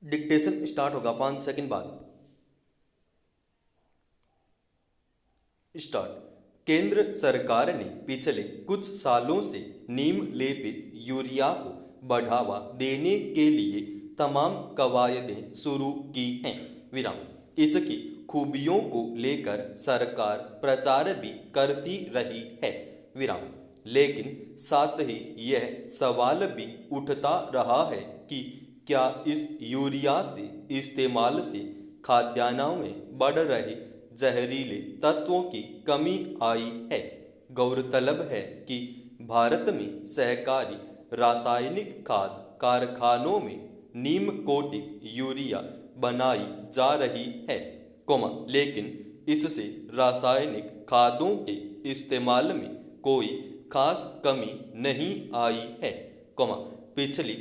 Dictation start होगा 5 second बाद। Start. केंद्र सरकार ने पिछले कुछ सालों से नीम लेपित यूरिया को बढ़ावा देने के लिए तमाम कवायदें शुरू की हैं। विराम। इसकी खूबियों को लेकर सरकार प्रचार भी करती रही है। विराम। लेकिन साथ ही यह सवाल भी उठता रहा है कि क्या इस यूरिया से इस्तेमाल से खाद्यान्नों में बढ़ रहे जहरीले तत्वों की कमी आई है। गौरतलब है कि भारत में सहकारी रासायनिक खाद कारखानों में नीम कोटिक यूरिया बनाई जा रही है, लेकिन इससे रासायनिक खादों के इस्तेमाल में कोई खास कमी नहीं आई है, पिछली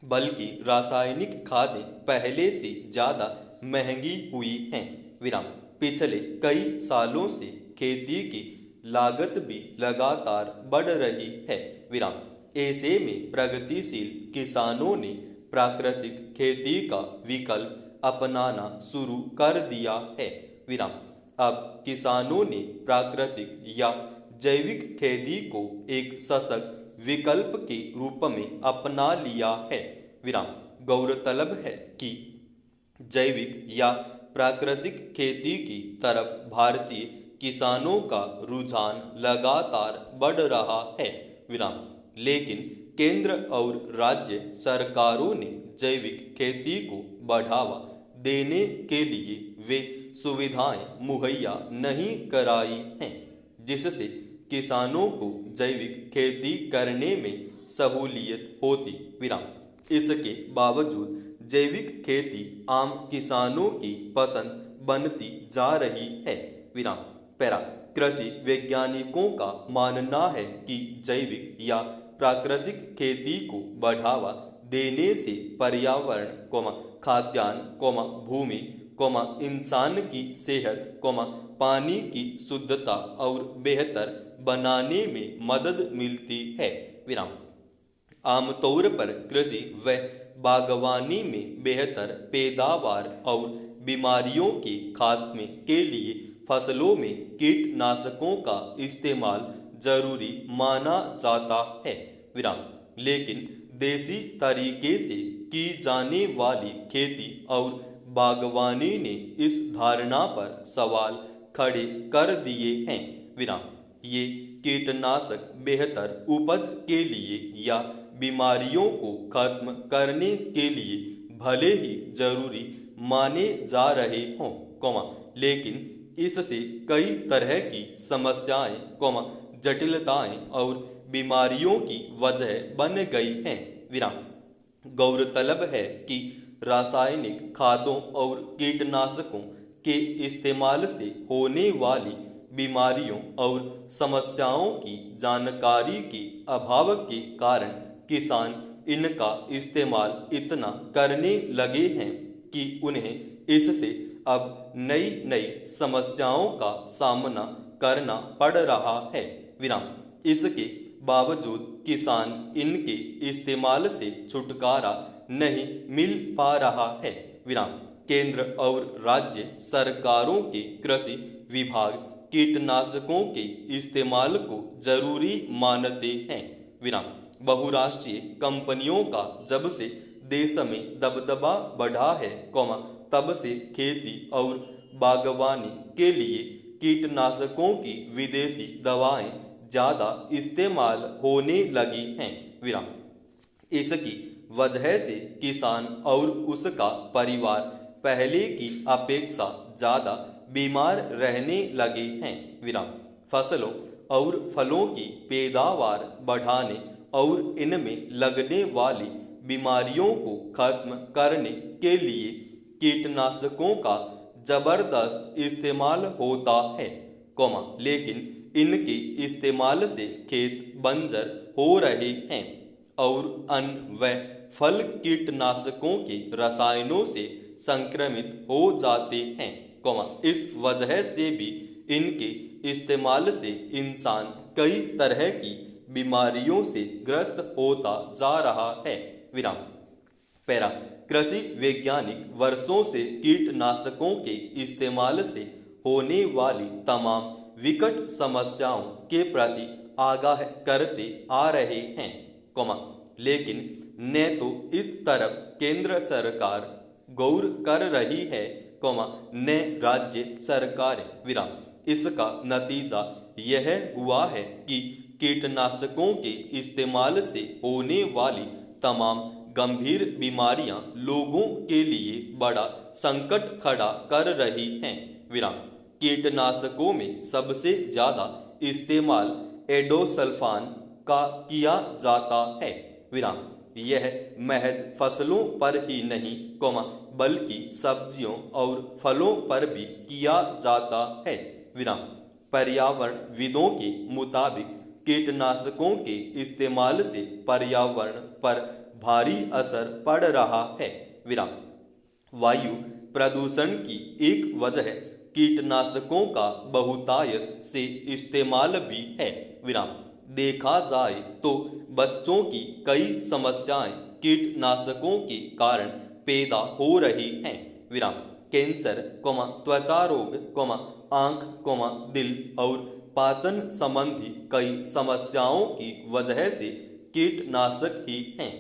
बल्कि रासायनिक खादें पहले से ज़्यादा महंगी हुई हैं। विराम। पिछले कई सालों से खेती की लागत भी लगातार बढ़ रही है। विराम। ऐसे में प्रगतिशील किसानों ने प्राकृतिक खेती का विकल्प अपनाना शुरू कर दिया है। विराम। अब किसानों ने प्राकृतिक या जैविक खेती को एक सशक्त विकल्प के रूप में अपना लिया है। विराम। गौरतलब है कि जैविक या प्राकृतिक खेती की तरफ भारतीय किसानों का रुझान लगातार बढ़ रहा है। विराम। लेकिन केंद्र और राज्य सरकारों ने जैविक खेती को बढ़ावा देने के लिए वे सुविधाएं मुहैया नहीं कराई हैं, जिससे किसानों को जैविक खेती करने में सहूलियत होती। विराम। इसके बावजूद जैविक खेती आम किसानों की पसंद बनती जा रही है। विराम। पैरा। कृषि वैज्ञानिकों का मानना है कि जैविक या प्राकृतिक खेती को बढ़ावा देने से पर्यावरण, खाद्यान्न, भूमि, इंसान की सेहत, पानी की शुद्धता और बेहतर बनाने में मदद मिलती है। विराम। आमतौर पर कृषि व बागवानी में बेहतर पैदावार और बीमारियों के खात्मे के लिए फसलों में कीटनाशकों का इस्तेमाल जरूरी माना जाता है। विराम। लेकिन देसी तरीके से की जाने वाली खेती और बागवानी ने इस धारणा पर सवाल खड़े कर दिए हैं। विराम। ये कीटनाशक बेहतर उपज के लिए या बीमारियों को खत्म करने के लिए भले ही जरूरी माने जा रहे हों, लेकिन इससे कई तरह की समस्याएं, जटिलताएं और बीमारियों की वजह बन गई हैं। विराम। गौरतलब है कि रासायनिक खादों और कीटनाशकों के इस्तेमाल से होने वाली बीमारियों और समस्याओं की जानकारी के अभाव के कारण किसान इनका इस्तेमाल इतना करने लगे हैं कि उन्हें इससे अब नई नई समस्याओं का सामना करना पड़ रहा है। विराम। इसके बावजूद किसान इनके इस्तेमाल से छुटकारा नहीं मिल पा रहा है। विराम। केंद्र और राज्य सरकारों के कृषि विभाग कीटनाशकों के इस्तेमाल को जरूरी मानते हैं। विराम। बहुराष्ट्रीय कंपनियों का जब से देश में दबदबा बढ़ा है, तब से खेती और बागवानी के लिए कीटनाशकों की विदेशी दवाएं ज़्यादा इस्तेमाल होने लगी हैं। विराम। इसकी वजह से किसान और उसका परिवार पहले की अपेक्षा ज़्यादा बीमार रहने लगे हैं। विराम। फसलों और फलों की पैदावार बढ़ाने और इनमें लगने वाली बीमारियों को खत्म करने के लिए कीटनाशकों का जबरदस्त इस्तेमाल होता है, लेकिन इनके इस्तेमाल से खेत बंजर हो रहे हैं और अन्न व फल कीटनाशकों के रसायनों से संक्रमित हो जाते हैं, इस वजह से भी इनके इस्तेमाल से इंसान कई तरह की बीमारियों से ग्रस्त होता जा रहा है। विराम। पैरा कृषि वैज्ञानिक वर्षों से कीटनाशकों के इस्तेमाल से होने वाली तमाम विकट समस्याओं के प्रति आगाह करते आ रहे हैं, लेकिन न तो इस तरफ केंद्र सरकार गौर कर रही है, न राज्य सरकारें। इसका नतीजा यह हुआ है कि कीटनाशकों के इस्तेमाल से होने वाली तमाम गंभीर बीमारियां लोगों के लिए बड़ा संकट खड़ा कर रही हैं। कीटनाशकों में सबसे ज़्यादा इस्तेमाल एडोसल्फान का किया जाता है। यह महज फसलों पर ही नहीं, बल्कि सब्जियों और फलों पर भी किया जाता है। पर्यावरणविदों के मुताबिक कीटनाशकों के इस्तेमाल से पर्यावरण पर भारी असर पड़ रहा है। वायु प्रदूषण की एक वजह कीटनाशकों का बहुतायत से इस्तेमाल भी है। देखा जाए तो बच्चों की कई समस्याएं कीटनाशकों के कारण पैदा हो रही हैं। कैंसर, त्वचा रोग, आँख, दिल और पाचन संबंधी कई समस्याओं की वजह से कीटनाशक ही हैं।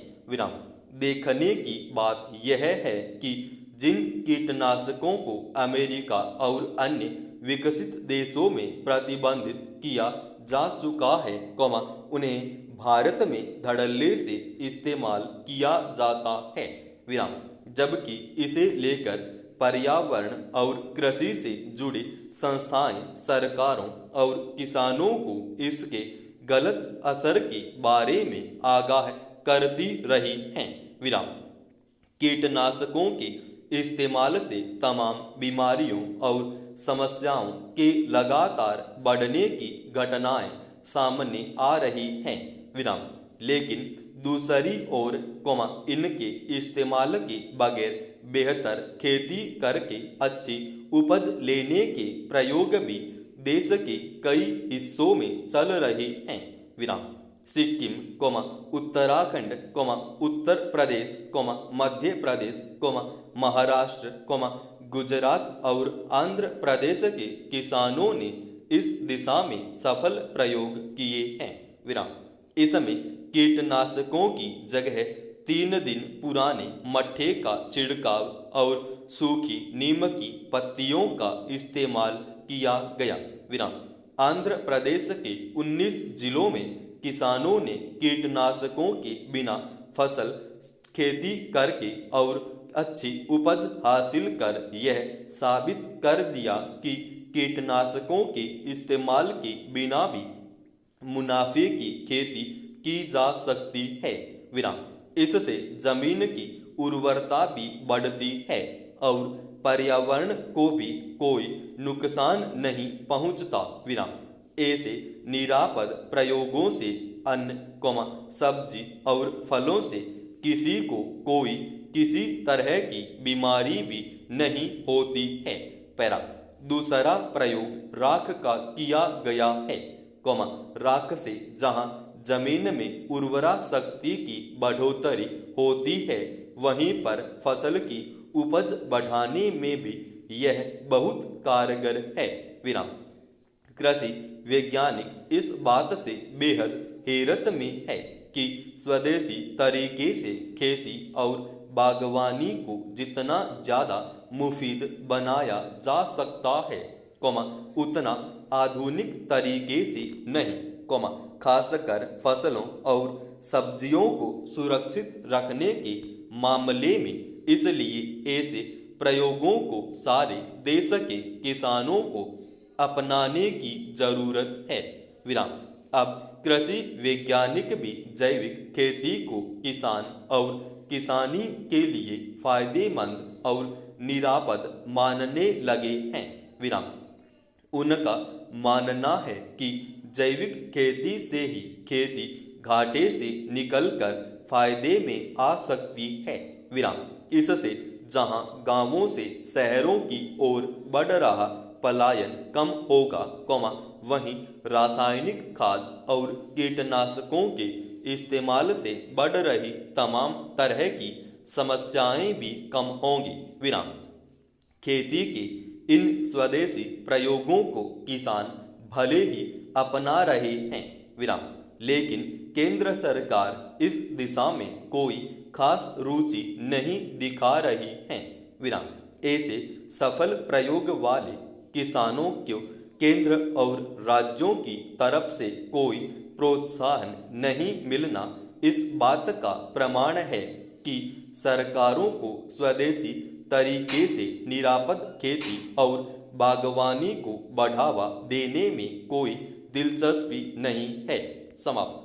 देखने की बात यह है कि जिन कीटनाशकों को अमेरिका और अन्य विकसित देशों में प्रतिबंधित किया जा चुका है, उन्हें भारत में धड़ल्ले से इस्तेमाल किया जाता है। जबकि इसे लेकर पर्यावरण और कृषि से जुड़ी संस्थाएं सरकारों और किसानों को इसके गलत असर के बारे में आगाह करती रही हैं। कीटनाशकों के इस्तेमाल से तमाम बीमारियों और समस्याओं के लगातार बढ़ने की घटनाएं सामने आ रही हैं। लेकिन दूसरी ओर, इनके इस्तेमाल के बगैर बेहतर खेती करके अच्छी उपज लेने के प्रयोग भी देश के कई हिस्सों में चल रहे हैं। सिक्किम, उत्तराखंड, उत्तर प्रदेश, मध्य प्रदेश, महाराष्ट्र, गुजरात और आंध्र प्रदेश के किसानों ने इस दिशा में सफल प्रयोग किए हैं। इसमें कीटनाशकों की जगह 3 दिन पुराने मट्ठे का छिड़काव और सूखी नीम की पत्तियों का इस्तेमाल किया गया। आंध्र प्रदेश के 19 जिलों में किसानों ने कीटनाशकों के बिना फसल खेती करके और अच्छी उपज हासिल कर यह साबित कर दिया कि कीटनाशकों के इस्तेमाल के बिना भी मुनाफे की खेती की जा सकती है। इससे जमीन की उर्वरता भी बढ़ती है और पर्यावरण को भी कोई नुकसान नहीं पहुंचता। ऐसे निरापद प्रयोगों से अन्न, सब्जी और फलों से किसी को कोई किसी तरह की बीमारी भी नहीं होती है। दूसरा प्रयोग राख का किया गया है। राख से जहाँ जमीन में उर्वरा शक्ति की बढ़ोतरी होती है, वहीं पर फसल की उपज बढ़ाने में भी यह बहुत कारगर है। कृषि वैज्ञानिक इस बात से बेहद हैरत में है कि स्वदेशी तरीके से खेती और बागवानी को जितना ज़्यादा मुफीद बनाया जा सकता है, उतना आधुनिक तरीके से नहीं, खासकर फसलों और सब्जियों को सुरक्षित रखने के मामले में। इसलिए ऐसे प्रयोगों को सारे देश के किसानों को अपनाने की जरूरत है। अब कृषि वैज्ञानिक भी जैविक खेती को किसान और किसानी के लिए फायदेमंद और निरापद मानने लगे हैं। उनका मानना है कि जैविक खेती से ही खेती घाटे से निकलकर फायदे में आ सकती है। इससे जहां गांवों से शहरों की ओर बढ़ रहा पलायन कम होगा, वहीं रासायनिक खाद और कीटनाशकों के इस्तेमाल से बढ़ रही तमाम तरह की समस्याएं भी कम होंगी। विराम। खेती के इन स्वदेशी प्रयोगों को किसान भले ही अपना रहे हैं, विराम, लेकिन केंद्र सरकार इस दिशा में कोई खास रुचि नहीं दिखा रही है, विराम। ऐसे सफल प्रयोग वाले किसानों को केंद्र और राज्यों की तरफ से कोई प्रोत्साहन नहीं मिलना इस बात का प्रमाण है कि सरकारों को स्वदेशी तरीके से निरापद खेती और बागवानी को बढ़ावा देने में कोई दिलचस्पी नहीं है। समाप्त।